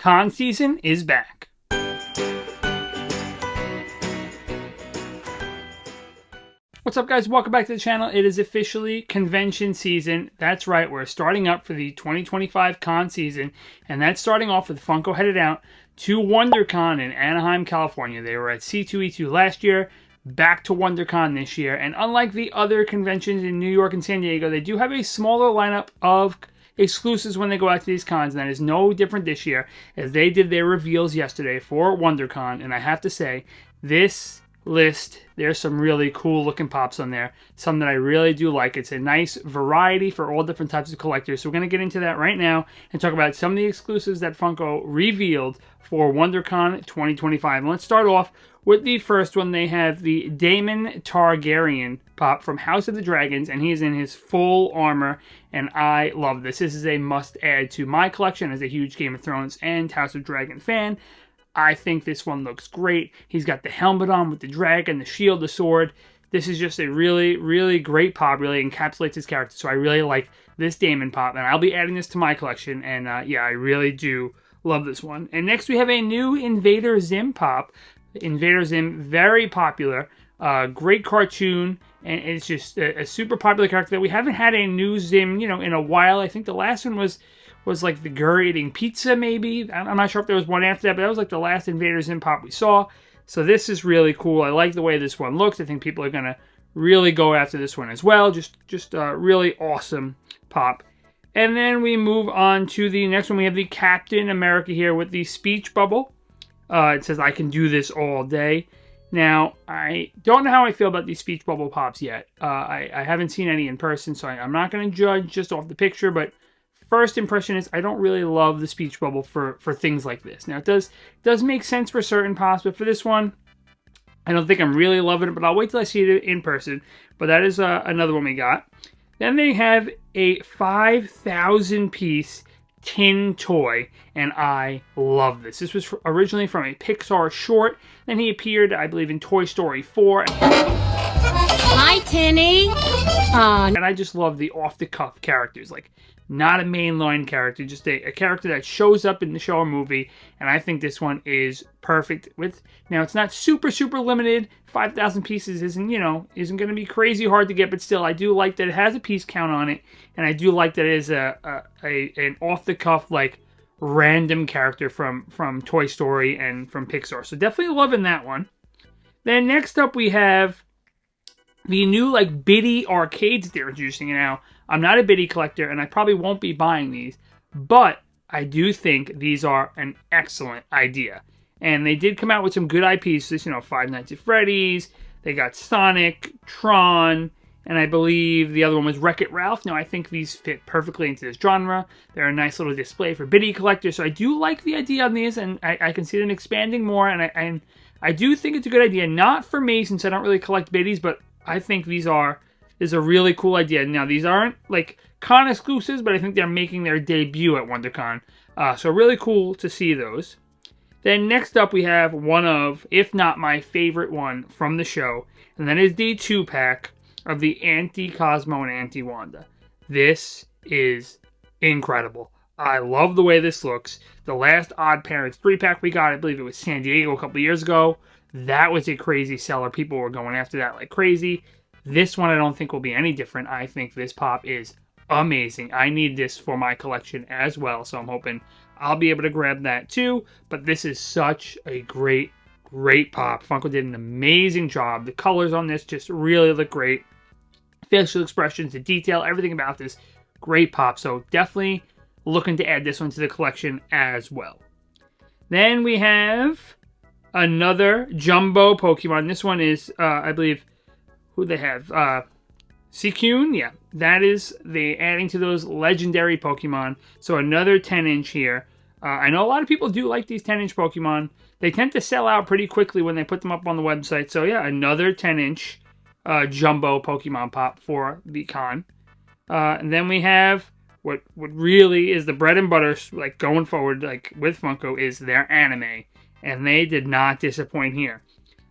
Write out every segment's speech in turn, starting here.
Con season is back. What's up, guys? Welcome back to the channel. It is officially convention season. That's right, we're starting up for the 2025 con season, and that's starting off with Funko headed out to WonderCon in Anaheim, California. They were at C2E2 last year, back to WonderCon this year, and unlike the other conventions in New York and San Diego, they do have a smaller lineup of exclusives when they go out to these cons, and that is no different this year, as they did their reveals yesterday for WonderCon. And I have to say, this list, there's some really cool looking pops on there, some that I really do like. It's a nice variety for all different types of collectors, so we're going to get into that right now and talk about some of the exclusives that Funko revealed for WonderCon 2025. And let's start off with the first one. They have the Daemon Targaryen pop from House of the Dragons, and he's in his full armor, and I love this. This is a must-add to my collection as a huge Game of Thrones and House of Dragon fan. I think this one looks great. He's got the helmet on with the dragon, the shield, the sword. This is just a really, really great pop. Really encapsulates his character. So I really like this Daemon pop, and I'll be adding this to my collection. And yeah, I really do love this one. And next we have a new Invader Zim pop. Invader Zim, very popular. Great cartoon, and it's just a super popular character that we haven't had a new Zim, in a while. I think the last one was like the girl eating pizza, maybe. I'm not sure if there was one after that, but that was like the last Invader Zim pop we saw. So this is really cool. I like the way this one looks. I think people are going to really go after this one as well. Just a really awesome pop. And then we move on to the next one. We have the Captain America here with the speech bubble. It says, "I can do this all day." Now, I don't know how I feel about these speech bubble pops yet. I haven't seen any in person, so I'm not going to judge just off the picture, but first impression is I don't really love the speech bubble for things like this. Now, it does make sense for certain pops, but for this one, I don't think I'm really loving it, but I'll wait till I see it in person. But that is another one we got. Then they have a 5,000-piece tin toy, and I love this. This was originally from a Pixar short. Then he appeared, I believe, in Toy Story 4. Hi, Tinny. And I just love the off-the-cuff characters, like not a mainline character, just a character that shows up in the show or movie, and I think this one is perfect. Now, it's not super limited. 5,000 pieces isn't going to be crazy hard to get, but still, I do like that it has a piece count on it, and I do like that it is an off-the-cuff, like, random character from Toy Story and from Pixar. So definitely loving that one. Then next up we have the new, like, Biddy arcades they're introducing. Now, I'm not a Biddy collector, and I probably won't be buying these, but I do think these are an excellent idea. And they did come out with some good IPs. This, Five Nights at Freddy's. They got Sonic, Tron, and I believe the other one was Wreck-It Ralph. Now, I think these fit perfectly into this genre. They're a nice little display for Biddy collectors, so I do like the idea on these, and I can see them expanding more, and I do think it's a good idea. Not for me, since I don't really collect Biddies, but I think is a really cool idea. Now, these aren't, like, con exclusives, but I think they're making their debut at WonderCon. So really cool to see those. Then next up we have one of, if not my favorite one from the show, and that is the 2-pack of the Anti-Cosmo and Anti-Wanda. This is incredible. I love the way this looks. The last Odd Parents 3-pack we got, I believe it was San Diego a couple years ago. That was a crazy seller. People were going after that like crazy. This one I don't think will be any different. I think this pop is amazing. I need this for my collection as well, so I'm hoping I'll be able to grab that too. But this is such a great pop. Funko did an amazing job. The colors on this just really look great. Facial expressions, the detail, everything about this, great pop. So definitely looking to add this one to the collection as well. Then we have another jumbo Pokemon. This one is, I believe, who they have? Suicune? Yeah, that is adding to those legendary Pokemon. So another 10-inch here. I know a lot of people do like these 10-inch Pokemon. They tend to sell out pretty quickly when they put them up on the website. So yeah, another 10-inch jumbo Pokemon pop for the con. And then we have what really is the bread and butter, like going forward, like with Funko, is their anime. And they did not disappoint here.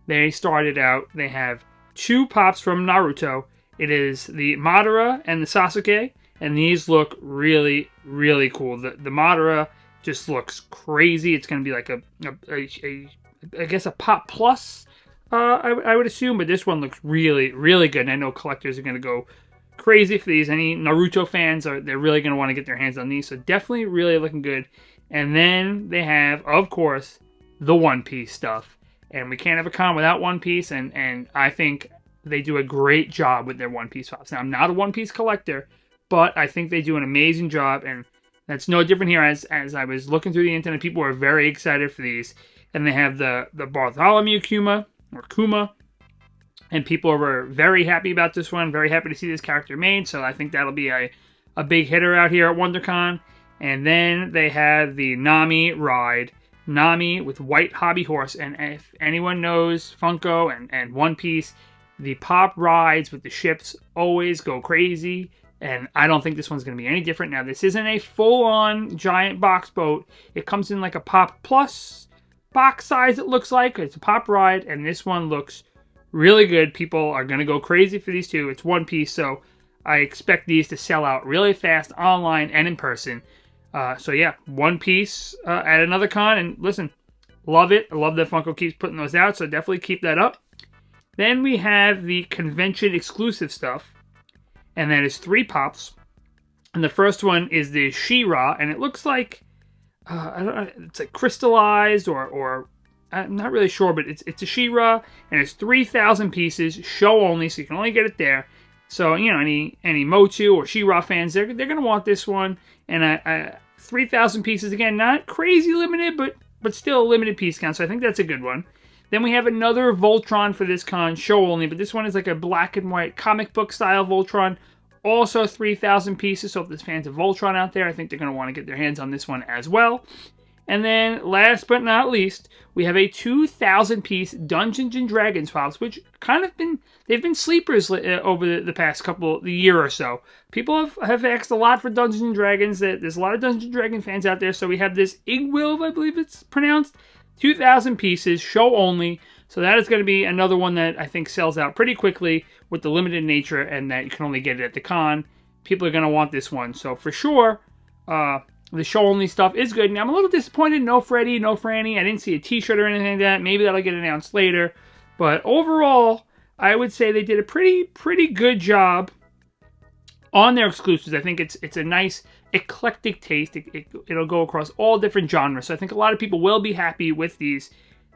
They started out, they have 2 pops from Naruto. It is the Madara and the Sasuke, and these look really, really cool. The Madara just looks crazy. It's going to be like I guess a Pop Plus, I would assume, but this one looks really, really good. And I know collectors are going to go crazy for these. Any Naruto fans, they're really going to want to get their hands on these. So definitely really looking good. And then they have, of course, the One Piece stuff. And we can't have a con without One Piece, and I think they do a great job with their One Piece Pops. Now, I'm not a One Piece collector, but I think they do an amazing job, and that's no different here. As I was looking through the internet, people were very excited for these. And they have the Bartholomew Kuma, and people were very happy about this one, very happy to see this character made, so I think that'll be a big hitter out here at WonderCon. And then they have the Nami ride. Nami with white hobby horse, and if anyone knows Funko and One Piece, the pop rides with the ships always go crazy, and I don't think this one's going to be any different. Now, this isn't a full-on giant box boat. It comes in like a Pop Plus box size, it looks like. It's a pop ride, and this one looks really good. People are going to go crazy for these two. It's One Piece, so I expect these to sell out really fast online and in person. So yeah, One Piece at another con, and listen, love it. I love that Funko keeps putting those out, so definitely keep that up. Then we have the convention exclusive stuff, and that is 3 pops. And the first one is the She-Ra, and it looks like I don't know, it's like crystallized or I'm not really sure, but it's a She-Ra, and it's 3,000 pieces, show only, so you can only get it there. So, you know, any Motu or She-Ra fans, they're going to want this one. And 3,000 pieces, again, not crazy limited, but still a limited piece count, so I think that's a good one. Then we have another Voltron for this con, show only, but this one is like a black and white comic book style Voltron. Also 3,000 pieces, so if there's fans of Voltron out there, I think they're going to want to get their hands on this one as well. And then, last but not least, we have a 2,000-piece Dungeons & Dragons Pops, which kind of they've been sleepers over the past the year or so. People have asked a lot for Dungeons & Dragons. There's a lot of Dungeons & Dragons fans out there, so we have this Igwilv, I believe it's pronounced, 2,000 pieces, show only. So that is going to be another one that I think sells out pretty quickly with the limited nature, and that you can only get it at the con. People are going to want this one. So for sure, the show-only stuff is good. Now, I'm a little disappointed. No Freddy, no Franny. I didn't see a t-shirt or anything like that. Maybe that'll get announced later. But overall, I would say they did a pretty good job on their exclusives. I think it's a nice, eclectic taste. It'll go across all different genres. So I think a lot of people will be happy with these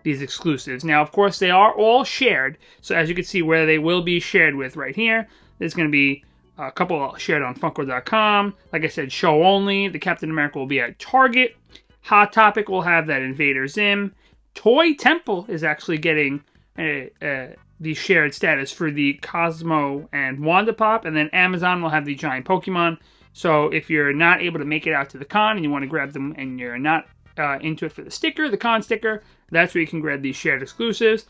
exclusives. Now, of course, they are all shared. So as you can see where they will be shared with right here, there's going to be a couple shared on Funko.com. Like I said, show only. The Captain America will be at Target. Hot Topic will have that Invader Zim. Toy Temple is actually getting the shared status for the Cosmo and Wanda Pop. And then Amazon will have the giant Pokemon. So if you're not able to make it out to the con and you want to grab them and you're not into it for the sticker, the con sticker, that's where you can grab these shared exclusives.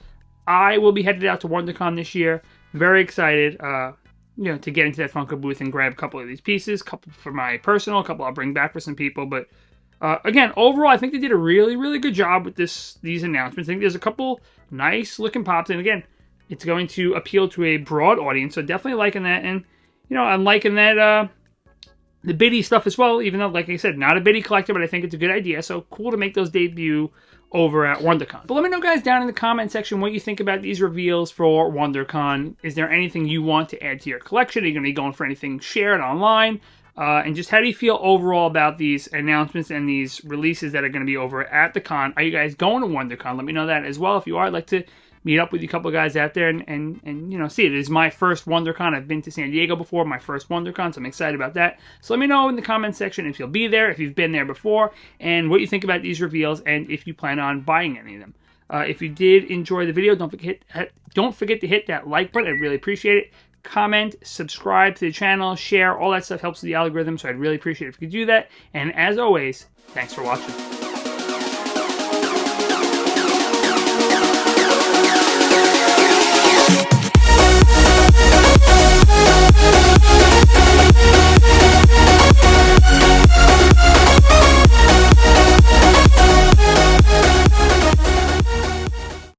I will be headed out to WonderCon this year. Very excited, to get into that Funko booth and grab a couple of these pieces. A couple for my personal, a couple I'll bring back for some people. But again, overall, I think they did a really, really good job with these announcements. I think there's a couple nice looking pops, and again, it's going to appeal to a broad audience. So definitely liking that, and I'm liking that. The biddy stuff as well, even though, like I said, not a biddy collector, but I think it's a good idea. So cool to make those debut over at WonderCon. But let me know, guys, down in the comment section what you think about these reveals for WonderCon. Is there anything you want to add to your collection? Are you going to be going for anything shared online? And just how do you feel overall about these announcements and these releases that are going to be over at the con? Are you guys going to WonderCon? Let me know that as well. If you are, I'd like to meet up with you, a couple of guys out there and see it. It is my first WonderCon. I've been to San Diego before, my first WonderCon, so I'm excited about that. So let me know in the comment section if you'll be there, if you've been there before, and what you think about these reveals, and if you plan on buying any of them. If you did enjoy the video, don't forget to hit that like button. I'd really appreciate it. Comment, subscribe to the channel, share, all that stuff helps with the algorithm, so I'd really appreciate it if you could do that. And as always, thanks for watching.